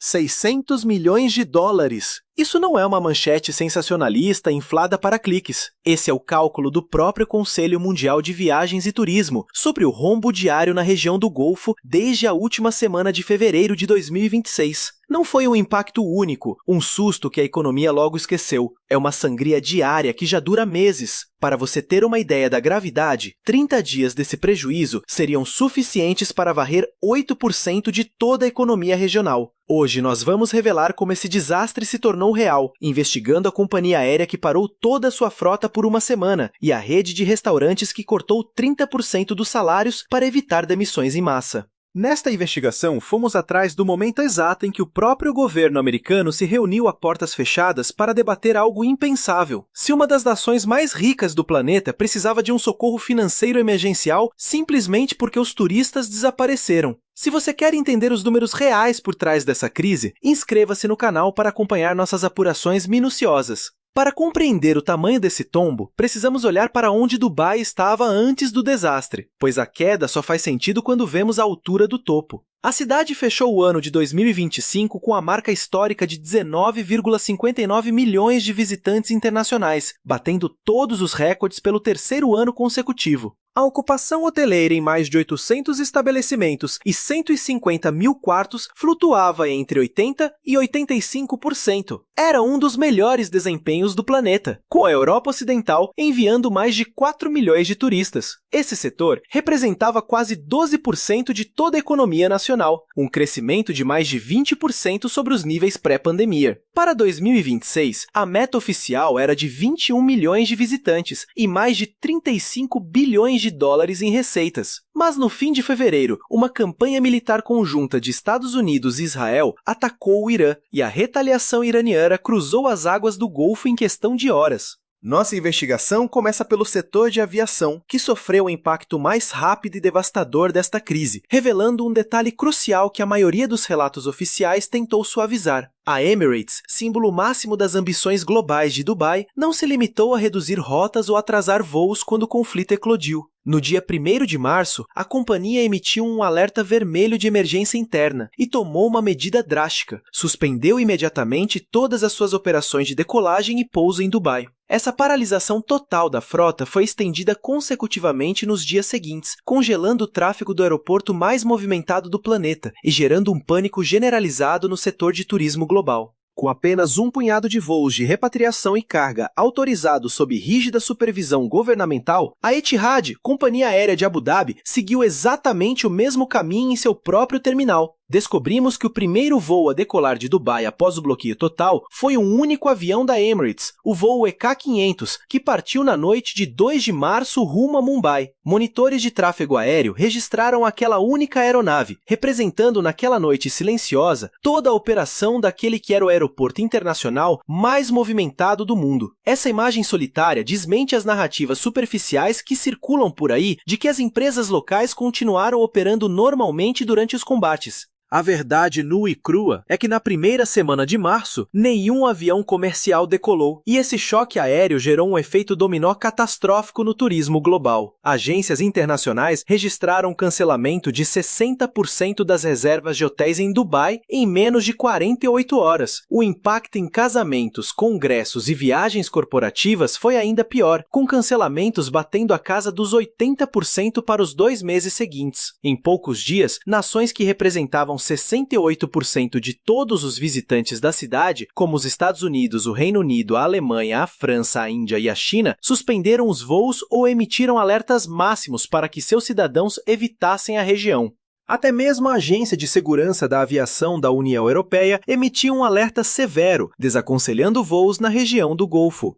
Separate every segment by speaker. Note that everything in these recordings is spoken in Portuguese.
Speaker 1: 600 milhões de dólares. Isso não é uma manchete sensacionalista inflada para cliques. Esse é o cálculo do próprio Conselho Mundial de Viagens e Turismo sobre o rombo diário na região do Golfo desde a última semana de fevereiro de 2026. Não foi um impacto único, um susto que a economia logo esqueceu. É uma sangria diária que já dura meses. Para você ter uma ideia da gravidade, 30 dias desse prejuízo seriam suficientes para varrer 8% de toda a economia regional. Hoje nós vamos revelar como esse desastre se tornou real, investigando a companhia aérea que parou toda a sua frota por uma semana e a rede de restaurantes que cortou 30% dos salários para evitar demissões em massa. Nesta investigação, fomos atrás do momento exato em que o próprio governo americano se reuniu a portas fechadas para debater algo impensável. Se uma das nações mais ricas do planeta precisava de um socorro financeiro emergencial simplesmente porque os turistas desapareceram. Se você quer entender os números reais por trás dessa crise, inscreva-se no canal para acompanhar nossas apurações minuciosas. Para compreender o tamanho desse tombo, precisamos olhar para onde Dubai estava antes do desastre, pois a queda só faz sentido quando vemos a altura do topo. A cidade fechou o ano de 2025 com a marca histórica de 19,59 milhões de visitantes internacionais, batendo todos os recordes pelo terceiro ano consecutivo. A ocupação hoteleira em mais de 800 estabelecimentos e 150 mil quartos flutuava entre 80% e 85%. Era um dos melhores desempenhos do planeta, com a Europa Ocidental enviando mais de 4 milhões de turistas. Esse setor representava quase 12% de toda a economia nacional, um crescimento de mais de 20% sobre os níveis pré-pandemia. Para 2026, a meta oficial era de 21 milhões de visitantes e mais de 35 bilhões de dólares em receitas. Mas no fim de fevereiro, uma campanha militar conjunta de Estados Unidos e Israel atacou o Irã, e a retaliação iraniana cruzou as águas do Golfo em questão de horas. Nossa investigação começa pelo setor de aviação, que sofreu o impacto mais rápido e devastador desta crise, revelando um detalhe crucial que a maioria dos relatos oficiais tentou suavizar. A Emirates, símbolo máximo das ambições globais de Dubai, não se limitou a reduzir rotas ou atrasar voos quando o conflito eclodiu. No dia 1º de março, a companhia emitiu um alerta vermelho de emergência interna e tomou uma medida drástica. Suspendeu imediatamente todas as suas operações de decolagem e pouso em Dubai. Essa paralisação total da frota foi estendida consecutivamente nos dias seguintes, congelando o tráfego do aeroporto mais movimentado do planeta e gerando um pânico generalizado no setor de turismo global. Com apenas um punhado de voos de repatriação e carga autorizados sob rígida supervisão governamental, a Etihad, companhia aérea de Abu Dhabi, seguiu exatamente o mesmo caminho em seu próprio terminal. Descobrimos que o primeiro voo a decolar de Dubai após o bloqueio total foi um único avião da Emirates, o voo EK500, que partiu na noite de 2 de março rumo a Mumbai. Monitores de tráfego aéreo registraram aquela única aeronave, representando naquela noite silenciosa toda a operação daquele que era o aeroporto internacional mais movimentado do mundo. Essa imagem solitária desmente as narrativas superficiais que circulam por aí de que as empresas locais continuaram operando normalmente durante os combates. A verdade nua e crua é que na primeira semana de março, nenhum avião comercial decolou, e esse choque aéreo gerou um efeito dominó catastrófico no turismo global. Agências internacionais registraram cancelamento de 60% das reservas de hotéis em Dubai em menos de 48 horas. O impacto em casamentos, congressos e viagens corporativas foi ainda pior, com cancelamentos batendo a casa dos 80% para os 2 meses seguintes. Em poucos dias, nações que representavam 68% de todos os visitantes da cidade, como os Estados Unidos, o Reino Unido, a Alemanha, a França, a Índia e a China, suspenderam os voos ou emitiram alertas máximos para que seus cidadãos evitassem a região. Até mesmo a Agência de Segurança da Aviação da União Europeia emitiu um alerta severo, desaconselhando voos na região do Golfo.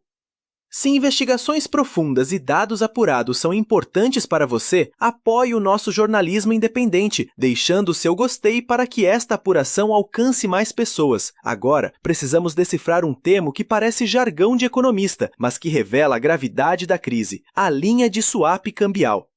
Speaker 1: Se investigações profundas e dados apurados são importantes para você, apoie o nosso jornalismo independente, deixando o seu gostei para que esta apuração alcance mais pessoas. Agora, precisamos decifrar um termo que parece jargão de economista, mas que revela a gravidade da crise: a linha de swap cambial.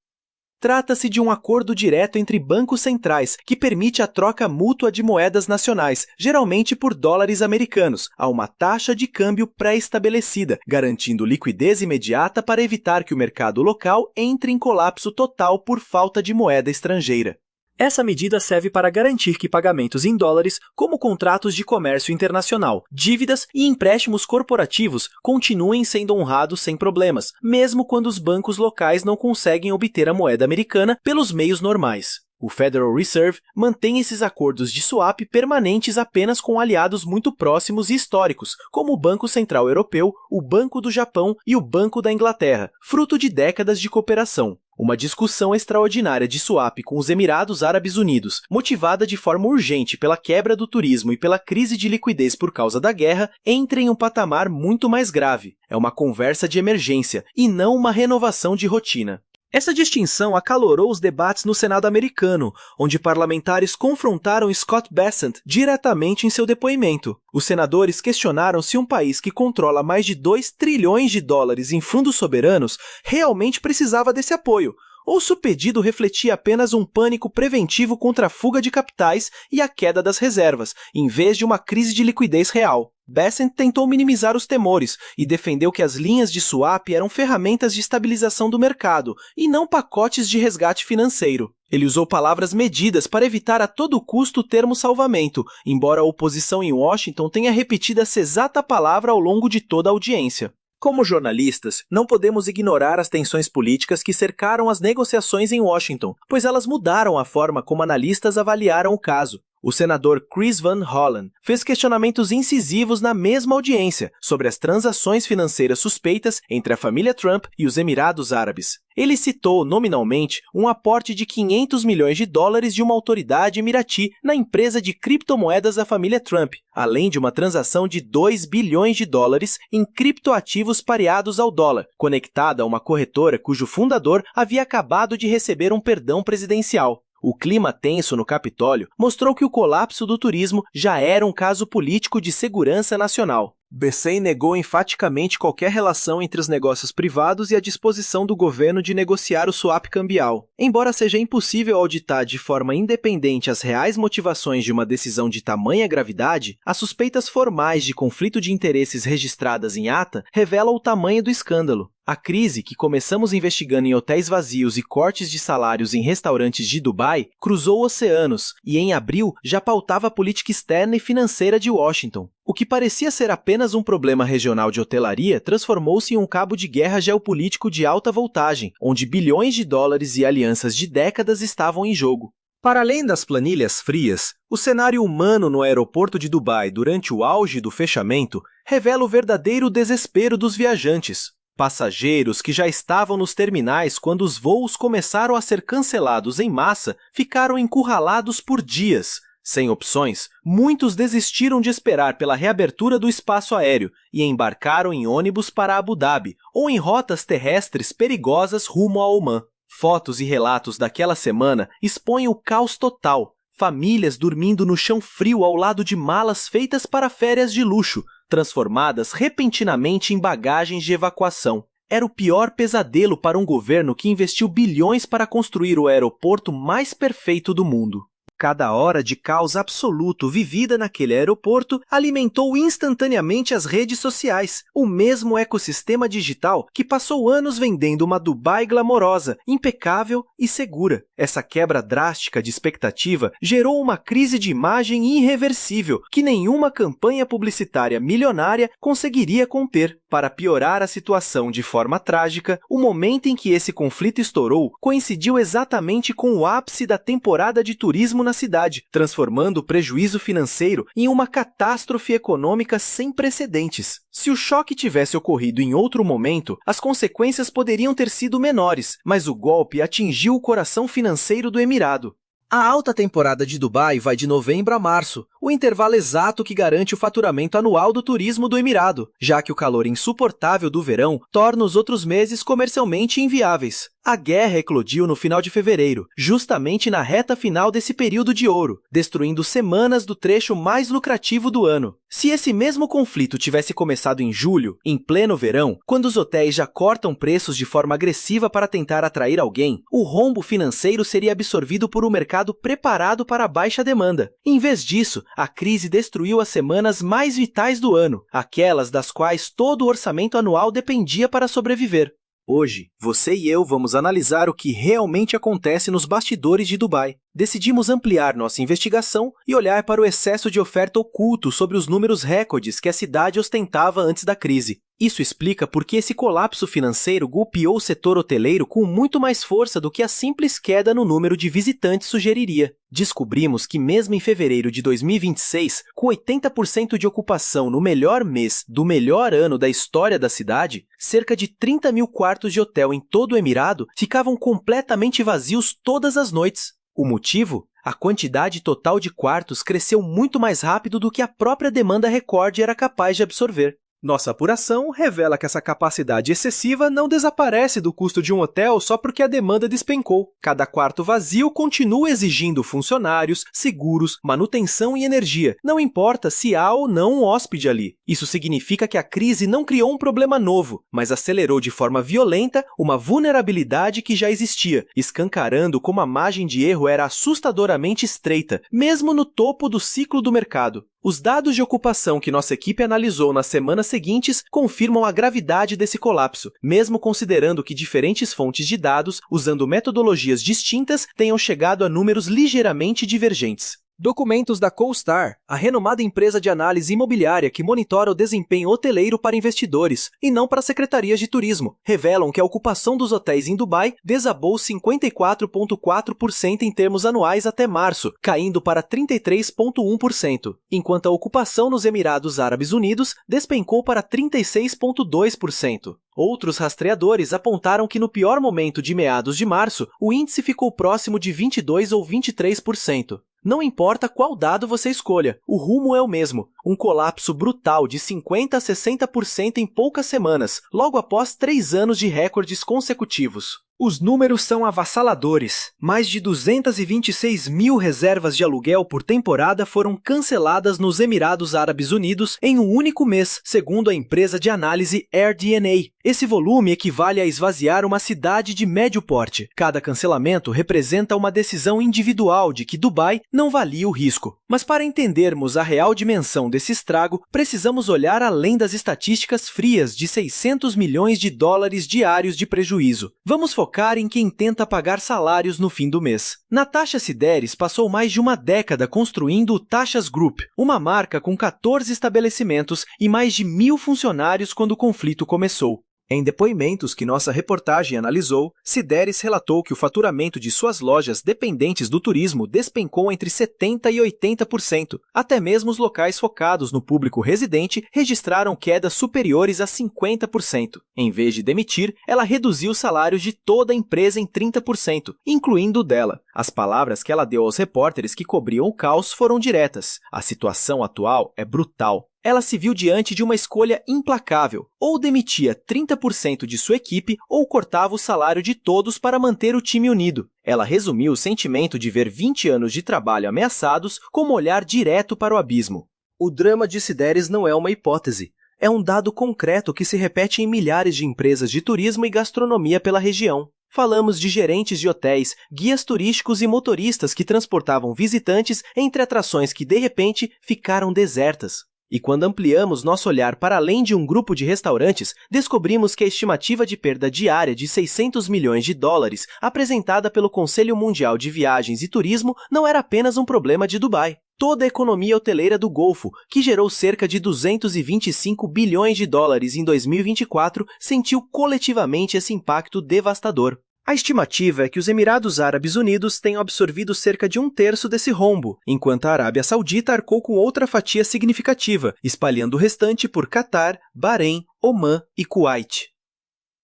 Speaker 1: Trata-se de um acordo direto entre bancos centrais que permite a troca mútua de moedas nacionais, geralmente por dólares americanos, a uma taxa de câmbio pré-estabelecida, garantindo liquidez imediata para evitar que o mercado local entre em colapso total por falta de moeda estrangeira. Essa medida serve para garantir que pagamentos em dólares, como contratos de comércio internacional, dívidas e empréstimos corporativos, continuem sendo honrados sem problemas, mesmo quando os bancos locais não conseguem obter a moeda americana pelos meios normais. O Federal Reserve mantém esses acordos de swap permanentes apenas com aliados muito próximos e históricos, como o Banco Central Europeu, o Banco do Japão e o Banco da Inglaterra, fruto de décadas de cooperação. Uma discussão extraordinária de swap com os Emirados Árabes Unidos, motivada de forma urgente pela quebra do turismo e pela crise de liquidez por causa da guerra, entra em um patamar muito mais grave. É uma conversa de emergência e não uma renovação de rotina. Essa distinção acalorou os debates no Senado americano, onde parlamentares confrontaram Scott Bessent diretamente em seu depoimento. Os senadores questionaram se um país que controla mais de 2 trilhões de dólares em fundos soberanos realmente precisava desse apoio, ou se o pedido refletia apenas um pânico preventivo contra a fuga de capitais e a queda das reservas, em vez de uma crise de liquidez real. Bessent tentou minimizar os temores e defendeu que as linhas de swap eram ferramentas de estabilização do mercado e não pacotes de resgate financeiro. Ele usou palavras medidas para evitar a todo custo o termo salvamento, embora a oposição em Washington tenha repetido essa exata palavra ao longo de toda a audiência. Como jornalistas, não podemos ignorar as tensões políticas que cercaram as negociações em Washington, pois elas mudaram a forma como analistas avaliaram o caso. O senador Chris Van Hollen fez questionamentos incisivos na mesma audiência sobre as transações financeiras suspeitas entre a família Trump e os Emirados Árabes. Ele citou, nominalmente, um aporte de 500 milhões de dólares de uma autoridade emirati na empresa de criptomoedas da família Trump, além de uma transação de 2 bilhões de dólares em criptoativos pareados ao dólar, conectada a uma corretora cujo fundador havia acabado de receber um perdão presidencial. O clima tenso no Capitólio mostrou que o colapso do turismo já era um caso político de segurança nacional. Bessent negou enfaticamente qualquer relação entre os negócios privados e a disposição do governo de negociar o swap cambial. Embora seja impossível auditar de forma independente as reais motivações de uma decisão de tamanha gravidade, as suspeitas formais de conflito de interesses registradas em ata revelam o tamanho do escândalo. A crise, que começamos investigando em hotéis vazios e cortes de salários em restaurantes de Dubai, cruzou oceanos e, em abril, já pautava a política externa e financeira de Washington. O que parecia ser apenas um problema regional de hotelaria transformou-se em um cabo de guerra geopolítico de alta voltagem, onde bilhões de dólares e alianças de décadas estavam em jogo. Para além das planilhas frias, o cenário humano no aeroporto de Dubai durante o auge do fechamento revela o verdadeiro desespero dos viajantes. Passageiros que já estavam nos terminais quando os voos começaram a ser cancelados em massa ficaram encurralados por dias. Sem opções, muitos desistiram de esperar pela reabertura do espaço aéreo e embarcaram em ônibus para Abu Dhabi ou em rotas terrestres perigosas rumo a Omã. Fotos e relatos daquela semana expõem o caos total. Famílias dormindo no chão frio ao lado de malas feitas para férias de luxo, transformadas repentinamente em bagagens de evacuação. Era o pior pesadelo para um governo que investiu bilhões para construir o aeroporto mais perfeito do mundo. Cada hora de caos absoluto vivida naquele aeroporto alimentou instantaneamente as redes sociais, o mesmo ecossistema digital que passou anos vendendo uma Dubai glamourosa, impecável e segura. Essa quebra drástica de expectativa gerou uma crise de imagem irreversível que nenhuma campanha publicitária milionária conseguiria conter. Para piorar a situação de forma trágica, o momento em que esse conflito estourou coincidiu exatamente com o ápice da temporada de turismo na cidade, transformando o prejuízo financeiro em uma catástrofe econômica sem precedentes. Se o choque tivesse ocorrido em outro momento, as consequências poderiam ter sido menores, mas o golpe atingiu o coração financeiro do Emirado. A alta temporada de Dubai vai de novembro a março, o intervalo exato que garante o faturamento anual do turismo do Emirado, já que o calor insuportável do verão torna os outros meses comercialmente inviáveis. A guerra eclodiu no final de fevereiro, justamente na reta final desse período de ouro, destruindo semanas do trecho mais lucrativo do ano. Se esse mesmo conflito tivesse começado em julho, em pleno verão, quando os hotéis já cortam preços de forma agressiva para tentar atrair alguém, o rombo financeiro seria absorvido por um mercado preparado para a baixa demanda. Em vez disso, a crise destruiu as semanas mais vitais do ano, aquelas das quais todo o orçamento anual dependia para sobreviver. Hoje, você e eu vamos analisar o que realmente acontece nos bastidores de Dubai. decidimos ampliar nossa investigação e olhar para o excesso de oferta oculto sobre os números recordes que a cidade ostentava antes da crise. Isso explica por que esse colapso financeiro golpeou o setor hoteleiro com muito mais força do que a simples queda no número de visitantes sugeriria. Descobrimos que mesmo em fevereiro de 2026, com 80% de ocupação no melhor mês do melhor ano da história da cidade, cerca de 30 mil quartos de hotel em todo o Emirado ficavam completamente vazios todas as noites. O motivo? A quantidade total de quartos cresceu muito mais rápido do que a própria demanda recorde era capaz de absorver. Nossa apuração revela que essa capacidade excessiva não desaparece do custo de um hotel só porque a demanda despencou. Cada quarto vazio continua exigindo funcionários, seguros, manutenção e energia, não importa se há ou não um hóspede ali. Isso significa que a crise não criou um problema novo, mas acelerou de forma violenta uma vulnerabilidade que já existia, escancarando como a margem de erro era assustadoramente estreita, mesmo no topo do ciclo do mercado. Os dados de ocupação que nossa equipe analisou nas semanas seguintes confirmam a gravidade desse colapso, mesmo considerando que diferentes fontes de dados, usando metodologias distintas, tenham chegado a números ligeiramente divergentes. Documentos da CoStar, a renomada empresa de análise imobiliária que monitora o desempenho hoteleiro para investidores, e não para secretarias de turismo, revelam que a ocupação dos hotéis em Dubai desabou 54,4% em termos anuais até março, caindo para 33,1%, enquanto a ocupação nos Emirados Árabes Unidos despencou para 36,2%. Outros rastreadores apontaram que no pior momento de meados de março, o índice ficou próximo de 22% ou 23%. Não importa qual dado você escolha, o rumo é o mesmo, um colapso brutal de 50% a 60% em poucas semanas, logo após 3 anos de recordes consecutivos. Os números são avassaladores. Mais de 226 mil reservas de aluguel por temporada foram canceladas nos Emirados Árabes Unidos em um único mês, segundo a empresa de análise AirDNA. Esse volume equivale a esvaziar uma cidade de médio porte. Cada cancelamento representa uma decisão individual de que Dubai não valia o risco. Mas para entendermos a real dimensão desse estrago, precisamos olhar além das estatísticas frias de 600 milhões de dólares diários de prejuízo. Vamos focar em quem tenta pagar salários no fim do mês. Natasha Sideris passou mais de uma década construindo o Tashas Group, uma marca com 14 estabelecimentos e mais de 1.000 funcionários quando o conflito começou. Em depoimentos que nossa reportagem analisou, Sideris relatou que o faturamento de suas lojas dependentes do turismo despencou entre 70% e 80%. Até mesmo os locais focados no público residente registraram quedas superiores a 50%. Em vez de demitir, ela reduziu os salários de toda a empresa em 30%, incluindo o dela. As palavras que ela deu aos repórteres que cobriam o caos foram diretas. A situação atual é brutal. Ela se viu diante de uma escolha implacável. Ou demitia 30% de sua equipe ou cortava o salário de todos para manter o time unido. Ela resumiu o sentimento de ver 20 anos de trabalho ameaçados como olhar direto para o abismo. O drama de Sideris não é uma hipótese. É um dado concreto que se repete em milhares de empresas de turismo e gastronomia pela região. Falamos de gerentes de hotéis, guias turísticos e motoristas que transportavam visitantes entre atrações que, de repente, ficaram desertas. E quando ampliamos nosso olhar para além de um grupo de restaurantes, descobrimos que a estimativa de perda diária de 600 milhões de dólares apresentada pelo Conselho Mundial de Viagens e Turismo não era apenas um problema de Dubai. Toda a economia hoteleira do Golfo, que gerou cerca de 225 bilhões de dólares em 2024, sentiu coletivamente esse impacto devastador. A estimativa é que os Emirados Árabes Unidos tenham absorvido cerca de 1/3 desse rombo, enquanto a Arábia Saudita arcou com outra fatia significativa, espalhando o restante por Catar, Bahrein, Omã e Kuwait.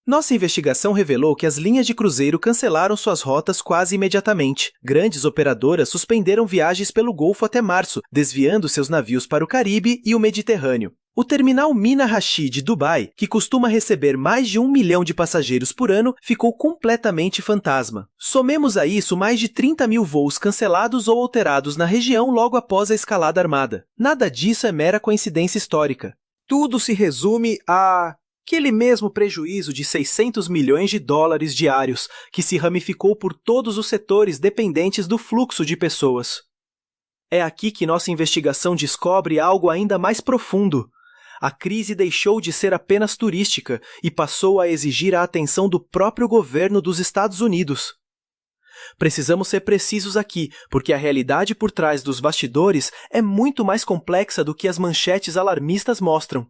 Speaker 1: Nossa investigação revelou que as linhas de cruzeiro cancelaram suas rotas quase imediatamente. Grandes operadoras suspenderam viagens pelo Golfo até março, desviando seus navios para o Caribe e o Mediterrâneo. O terminal Mina Rashid de Dubai, que costuma receber mais de 1 milhão de passageiros por ano, ficou completamente fantasma. Somemos a isso mais de 30 mil voos cancelados ou alterados na região logo após a escalada armada. Nada disso é mera coincidência histórica. Tudo se resume a aquele mesmo prejuízo de 600 milhões de dólares diários, que se ramificou por todos os setores dependentes do fluxo de pessoas. É aqui que nossa investigação descobre algo ainda mais profundo. A crise deixou de ser apenas turística e passou a exigir a atenção do próprio governo dos Estados Unidos. Precisamos ser precisos aqui, porque a realidade por trás dos bastidores é muito mais complexa do que as manchetes alarmistas mostram.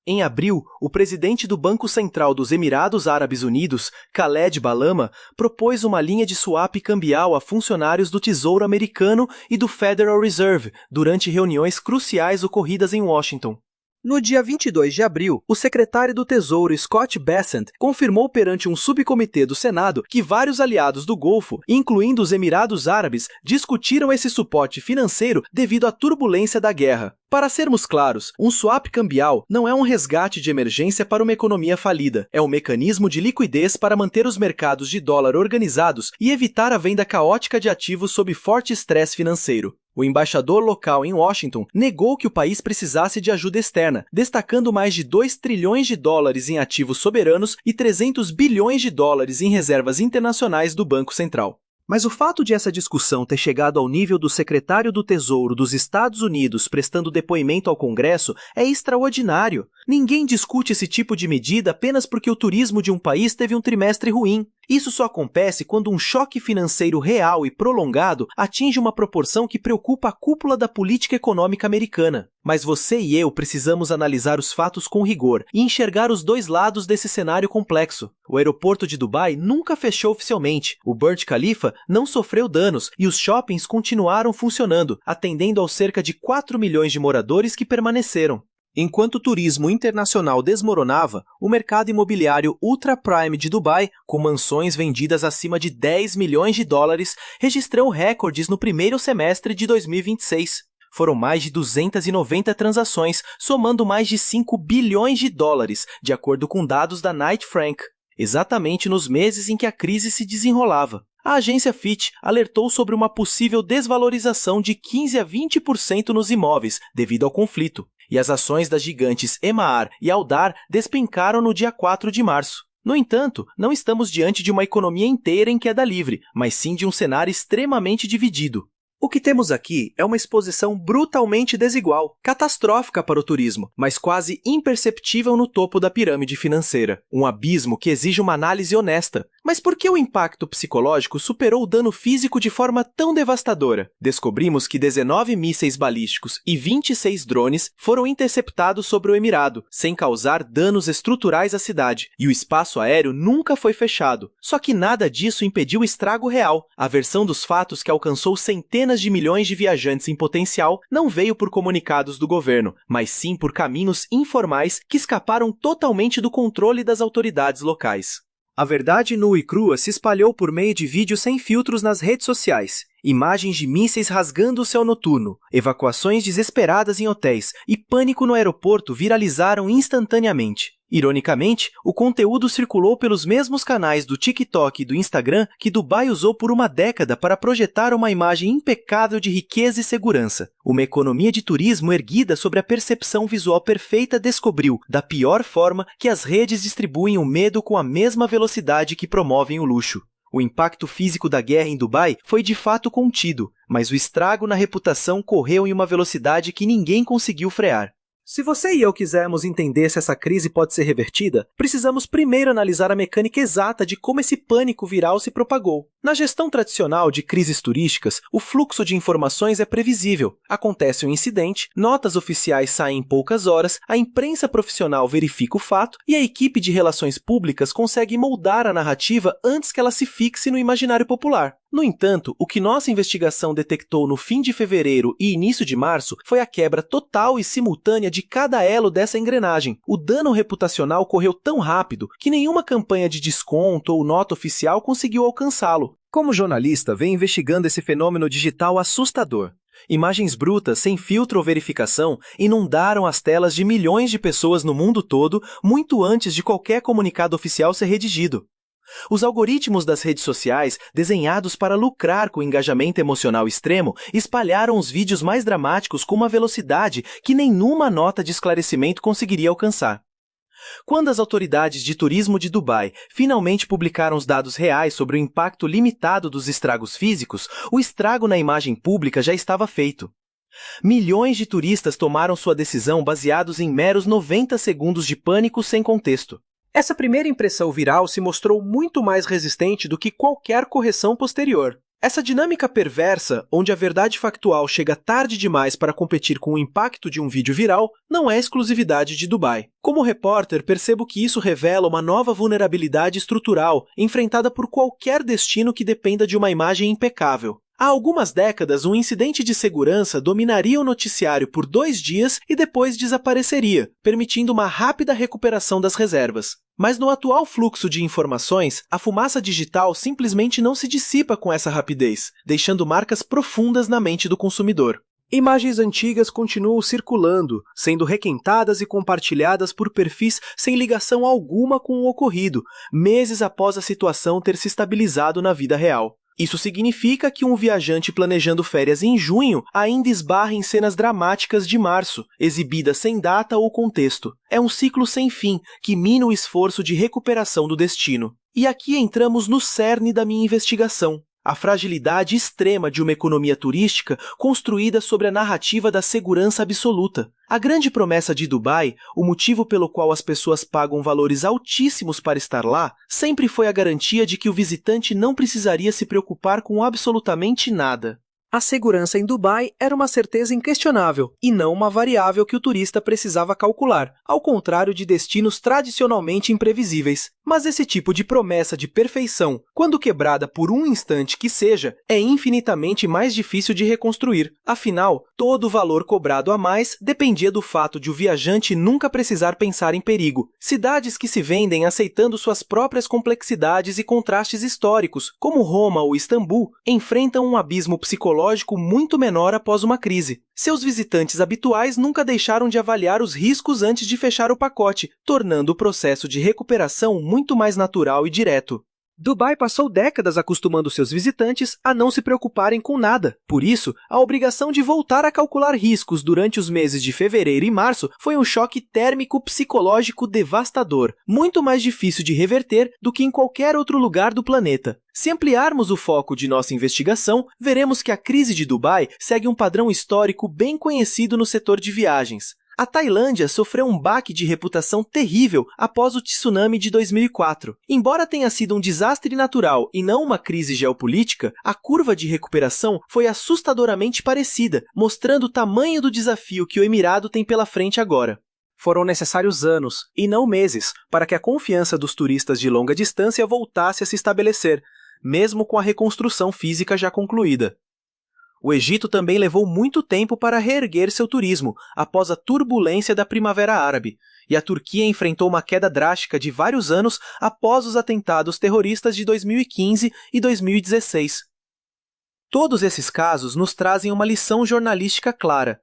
Speaker 1: Em abril, o presidente do Banco Central dos Emirados Árabes Unidos, Khaled Balama, propôs uma linha de swap cambial a funcionários do Tesouro Americano e do Federal Reserve durante reuniões cruciais ocorridas em Washington. No dia 22 de abril, o secretário do Tesouro Scott Bessent confirmou perante um subcomitê do Senado que vários aliados do Golfo, incluindo os Emirados Árabes, discutiram esse suporte financeiro devido à turbulência da guerra. Para sermos claros, um swap cambial não é um resgate de emergência para uma economia falida, é um mecanismo de liquidez para manter os mercados de dólar organizados e evitar a venda caótica de ativos sob forte estresse financeiro. O embaixador local em Washington negou que o país precisasse de ajuda externa, destacando mais de 2 trilhões de dólares em ativos soberanos e 300 bilhões de dólares em reservas internacionais do Banco Central. Mas o fato de essa discussão ter chegado ao nível do secretário do Tesouro dos Estados Unidos prestando depoimento ao Congresso é extraordinário. Ninguém discute esse tipo de medida apenas porque o turismo de um país teve um trimestre ruim. Isso só acontece quando um choque financeiro real e prolongado atinge uma proporção que preocupa a cúpula da política econômica americana. Mas você e eu precisamos analisar os fatos com rigor e enxergar os dois lados desse cenário complexo. O aeroporto de Dubai nunca fechou oficialmente, o Burj Khalifa não sofreu danos e os shoppings continuaram funcionando, atendendo aos cerca de 4 milhões de moradores que permaneceram. Enquanto o turismo internacional desmoronava, o mercado imobiliário ultra prime de Dubai, com mansões vendidas acima de 10 milhões de dólares, registrou recordes no primeiro semestre de 2026. Foram mais de 290 transações, somando mais de 5 bilhões de dólares, de acordo com dados da Knight Frank, exatamente nos meses em que a crise se desenrolava. A agência Fitch alertou sobre uma possível desvalorização de 15 a 20% nos imóveis devido ao conflito, e as ações das gigantes Emaar e Aldar despencaram no dia 4 de março. No entanto, não estamos diante de uma economia inteira em queda livre, mas sim de um cenário extremamente dividido. O que temos aqui é uma exposição brutalmente desigual, catastrófica para o turismo, mas quase imperceptível no topo da pirâmide financeira. Um abismo que exige uma análise honesta. Mas por que o impacto psicológico superou o dano físico de forma tão devastadora? Descobrimos que 19 mísseis balísticos e 26 drones foram interceptados sobre o Emirado, sem causar danos estruturais à cidade, e o espaço aéreo nunca foi fechado. Só que nada disso impediu o estrago real. A versão dos fatos que alcançou centenas de milhões de viajantes em potencial não veio por comunicados do governo, mas sim por caminhos informais que escaparam totalmente do controle das autoridades locais. A verdade nua e crua se espalhou por meio de vídeos sem filtros nas redes sociais. Imagens de mísseis rasgando o céu noturno, evacuações desesperadas em hotéis e pânico no aeroporto viralizaram instantaneamente. Ironicamente, o conteúdo circulou pelos mesmos canais do TikTok e do Instagram que Dubai usou por uma década para projetar uma imagem impecável de riqueza e segurança. Uma economia de turismo erguida sobre a percepção visual perfeita descobriu, da pior forma, que as redes distribuem o medo com a mesma velocidade que promovem o luxo. O impacto físico da guerra em Dubai foi de fato contido, mas o estrago na reputação correu em uma velocidade que ninguém conseguiu frear. Se você e eu quisermos entender se essa crise pode ser revertida, precisamos primeiro analisar a mecânica exata de como esse pânico viral se propagou. Na gestão tradicional de crises turísticas, o fluxo de informações é previsível. Acontece um incidente, notas oficiais saem em poucas horas, a imprensa profissional verifica o fato e a equipe de relações públicas consegue moldar a narrativa antes que ela se fixe no imaginário popular. No entanto, o que nossa investigação detectou no fim de fevereiro e início de março foi a quebra total e simultânea de cada elo dessa engrenagem. O dano reputacional ocorreu tão rápido que nenhuma campanha de desconto ou nota oficial conseguiu alcançá-lo. Como jornalista, venho investigando esse fenômeno digital assustador. Imagens brutas, sem filtro ou verificação, inundaram as telas de milhões de pessoas no mundo todo muito antes de qualquer comunicado oficial ser redigido. Os algoritmos das redes sociais, desenhados para lucrar com o engajamento emocional extremo, espalharam os vídeos mais dramáticos com uma velocidade que nenhuma nota de esclarecimento conseguiria alcançar. Quando as autoridades de turismo de Dubai finalmente publicaram os dados reais sobre o impacto limitado dos estragos físicos, o estrago na imagem pública já estava feito. Milhões de turistas tomaram sua decisão baseados em meros 90 segundos de pânico sem contexto. Essa primeira impressão viral se mostrou muito mais resistente do que qualquer correção posterior. Essa dinâmica perversa, onde a verdade factual chega tarde demais para competir com o impacto de um vídeo viral, não é exclusividade de Dubai. Como repórter, percebo que isso revela uma nova vulnerabilidade estrutural enfrentada por qualquer destino que dependa de uma imagem impecável. Há algumas décadas, um incidente de segurança dominaria o noticiário por 2 dias e depois desapareceria, permitindo uma rápida recuperação das reservas. Mas no atual fluxo de informações, a fumaça digital simplesmente não se dissipa com essa rapidez, deixando marcas profundas na mente do consumidor. Imagens antigas continuam circulando, sendo requentadas e compartilhadas por perfis sem ligação alguma com o ocorrido, meses após a situação ter se estabilizado na vida real. Isso significa que um viajante planejando férias em junho ainda esbarra em cenas dramáticas de março, exibidas sem data ou contexto. É um ciclo sem fim que mina o esforço de recuperação do destino. E aqui entramos no cerne da minha investigação. A fragilidade extrema de uma economia turística construída sobre a narrativa da segurança absoluta. A grande promessa de Dubai, o motivo pelo qual as pessoas pagam valores altíssimos para estar lá, sempre foi a garantia de que o visitante não precisaria se preocupar com absolutamente nada. A segurança em Dubai era uma certeza inquestionável e não uma variável que o turista precisava calcular, ao contrário de destinos tradicionalmente imprevisíveis. Mas esse tipo de promessa de perfeição, quando quebrada por um instante que seja, é infinitamente mais difícil de reconstruir. Afinal, todo o valor cobrado a mais dependia do fato de o viajante nunca precisar pensar em perigo. Cidades que se vendem aceitando suas próprias complexidades e contrastes históricos, como Roma ou Istambul, enfrentam um abismo psicológico muito menor após uma crise. Seus visitantes habituais nunca deixaram de avaliar os riscos antes de fechar o pacote, tornando o processo de recuperação muito mais natural e direto. Dubai passou décadas acostumando seus visitantes a não se preocuparem com nada. Por isso, a obrigação de voltar a calcular riscos durante os meses de fevereiro e março foi um choque térmico psicológico devastador, muito mais difícil de reverter do que em qualquer outro lugar do planeta. Se ampliarmos o foco de nossa investigação, veremos que a crise de Dubai segue um padrão histórico bem conhecido no setor de viagens. A Tailândia sofreu um baque de reputação terrível após o tsunami de 2004. Embora tenha sido um desastre natural e não uma crise geopolítica, a curva de recuperação foi assustadoramente parecida, mostrando o tamanho do desafio que o Emirado tem pela frente agora. Foram necessários anos, e não meses, para que a confiança dos turistas de longa distância voltasse a se estabelecer, mesmo com a reconstrução física já concluída. O Egito também levou muito tempo para reerguer seu turismo, após a turbulência da Primavera Árabe, e a Turquia enfrentou uma queda drástica de vários anos após os atentados terroristas de 2015 e 2016. Todos esses casos nos trazem uma lição jornalística clara.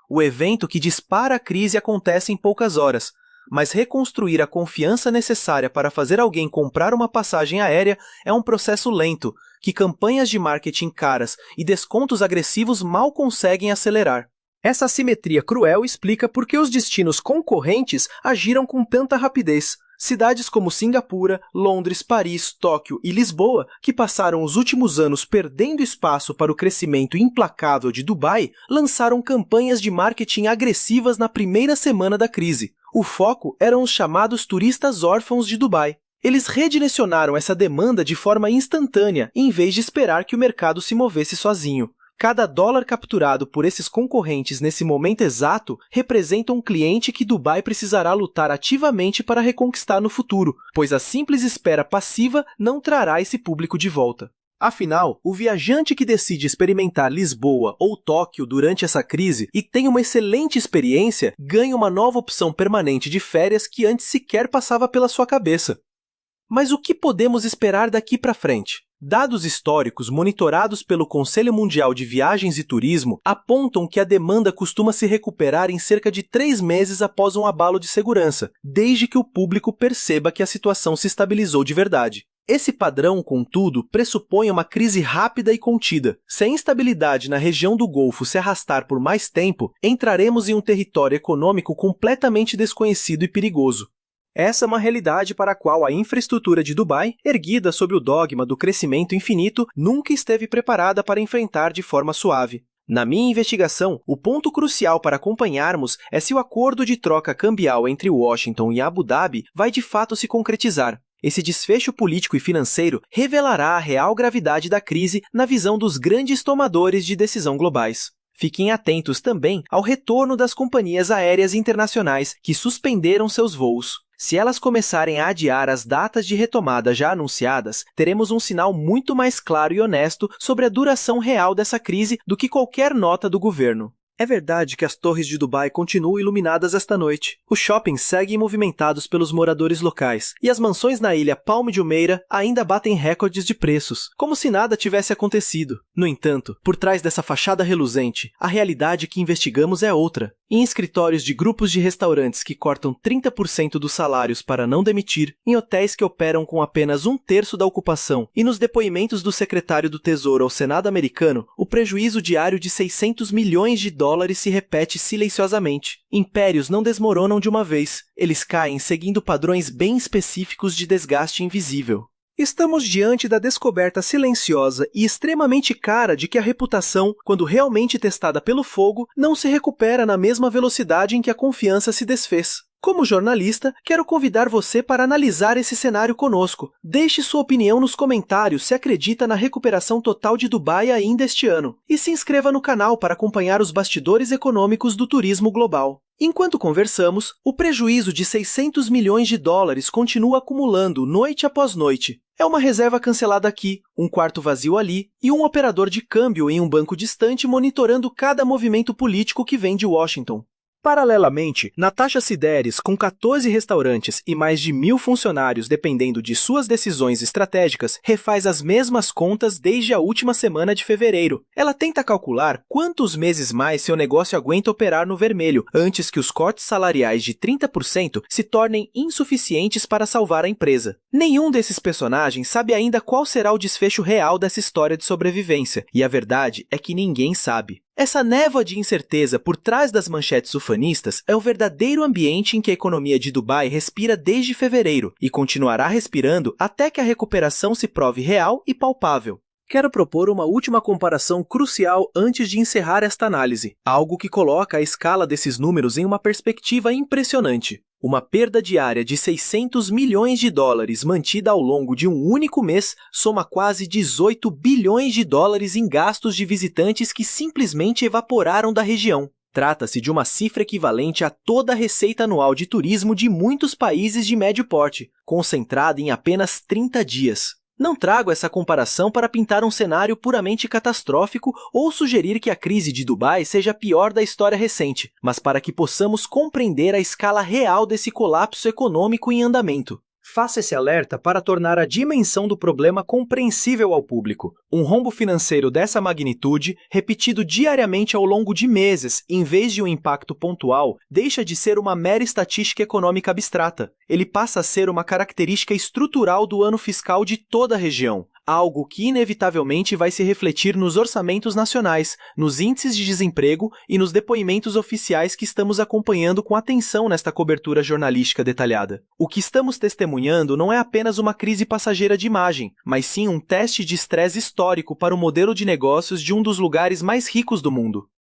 Speaker 1: O evento que dispara a crise acontece em poucas horas, mas reconstruir a confiança necessária para fazer alguém comprar uma passagem aérea é um processo lento, que campanhas de marketing caras e descontos agressivos mal conseguem acelerar. Essa assimetria cruel explica por que os destinos concorrentes agiram com tanta rapidez. Cidades como Singapura, Londres, Paris, Tóquio e Lisboa, que passaram os últimos anos perdendo espaço para o crescimento implacável de Dubai, lançaram campanhas de marketing agressivas na primeira semana da crise. O foco eram os chamados turistas órfãos de Dubai. Eles redirecionaram essa demanda de forma instantânea, em vez de esperar que o mercado se movesse sozinho. Cada dólar capturado por esses concorrentes nesse momento exato representa um cliente que Dubai precisará lutar ativamente para reconquistar no futuro, pois a simples espera passiva não trará esse público de volta. Afinal, o viajante que decide experimentar Lisboa ou Tóquio durante essa crise e tem uma excelente experiência, ganha uma nova opção permanente de férias que antes sequer passava pela sua cabeça. Mas o que podemos esperar daqui para frente? Dados históricos monitorados pelo Conselho Mundial de Viagens e Turismo apontam que a demanda costuma se recuperar em cerca de 3 meses após um abalo de segurança, desde que o público perceba que a situação se estabilizou de verdade. Esse padrão, contudo, pressupõe uma crise rápida e contida. Se a instabilidade na região do Golfo se arrastar por mais tempo, entraremos em um território econômico completamente desconhecido e perigoso. Essa é uma realidade para a qual a infraestrutura de Dubai, erguida sob o dogma do crescimento infinito, nunca esteve preparada para enfrentar de forma suave. Na minha investigação, o ponto crucial para acompanharmos é se o acordo de troca cambial entre Washington e Abu Dhabi vai de fato se concretizar. Esse desfecho político e financeiro revelará a real gravidade da crise na visão dos grandes tomadores de decisão globais. Fiquem atentos também ao retorno das companhias aéreas internacionais que suspenderam seus voos. Se elas começarem a adiar as datas de retomada já anunciadas, teremos um sinal muito mais claro e honesto sobre a duração real dessa crise do que qualquer nota do governo. É verdade que as torres de Dubai continuam iluminadas esta noite. Os shoppings seguem movimentados pelos moradores locais, e as mansões na ilha Palm de Jumeirah ainda batem recordes de preços, como se nada tivesse acontecido. No entanto, por trás dessa fachada reluzente, a realidade que investigamos é outra. Em escritórios de grupos de restaurantes que cortam 30% dos salários para não demitir, em hotéis que operam com apenas 1/3 da ocupação e nos depoimentos do secretário do Tesouro ao Senado americano, o prejuízo diário de 600 milhões de dólares se repete silenciosamente. Impérios não desmoronam de uma vez, eles caem seguindo padrões bem específicos de desgaste invisível. Estamos diante da descoberta silenciosa e extremamente cara de que a reputação, quando realmente testada pelo fogo, não se recupera na mesma velocidade em que a confiança se desfez. Como jornalista, quero convidar você para analisar esse cenário conosco. Deixe sua opinião nos comentários se acredita na recuperação total de Dubai ainda este ano. E se inscreva no canal para acompanhar os bastidores econômicos do turismo global. Enquanto conversamos, o prejuízo de 600 milhões de dólares continua acumulando noite após noite. É uma reserva cancelada aqui, um quarto vazio ali e um operador de câmbio em um banco distante monitorando cada movimento político que vem de Washington. Paralelamente, Natasha Sideris, com 14 restaurantes e mais de 1.000 funcionários dependendo de suas decisões estratégicas, refaz as mesmas contas desde a última semana de fevereiro. Ela tenta calcular quantos meses mais seu negócio aguenta operar no vermelho, antes que os cortes salariais de 30% se tornem insuficientes para salvar a empresa. Nenhum desses personagens sabe ainda qual será o desfecho real dessa história de sobrevivência, e a verdade é que ninguém sabe. Essa névoa de incerteza por trás das manchetes ufanistas é o verdadeiro ambiente em que a economia de Dubai respira desde fevereiro e continuará respirando até que a recuperação se prove real e palpável. Quero propor uma última comparação crucial antes de encerrar esta análise, algo que coloca a escala desses números em uma perspectiva impressionante. Uma perda diária de 600 milhões de dólares mantida ao longo de um único mês soma quase 18 bilhões de dólares em gastos de visitantes que simplesmente evaporaram da região. Trata-se de uma cifra equivalente a toda a receita anual de turismo de muitos países de médio porte, concentrada em apenas 30 dias. Não trago essa comparação para pintar um cenário puramente catastrófico ou sugerir que a crise de Dubai seja a pior da história recente, mas para que possamos compreender a escala real desse colapso econômico em andamento. Faça esse alerta para tornar a dimensão do problema compreensível ao público. Um rombo financeiro dessa magnitude, repetido diariamente ao longo de meses, em vez de um impacto pontual, deixa de ser uma mera estatística econômica abstrata. Ele passa a ser uma característica estrutural do ano fiscal de toda a região. Algo que inevitavelmente vai se refletir nos orçamentos nacionais, nos índices de desemprego e nos depoimentos oficiais que estamos acompanhando com atenção nesta cobertura jornalística detalhada. O que estamos testemunhando não é apenas uma crise passageira de imagem, mas sim um teste de estresse histórico para o modelo de negócios de um dos lugares mais ricos do mundo.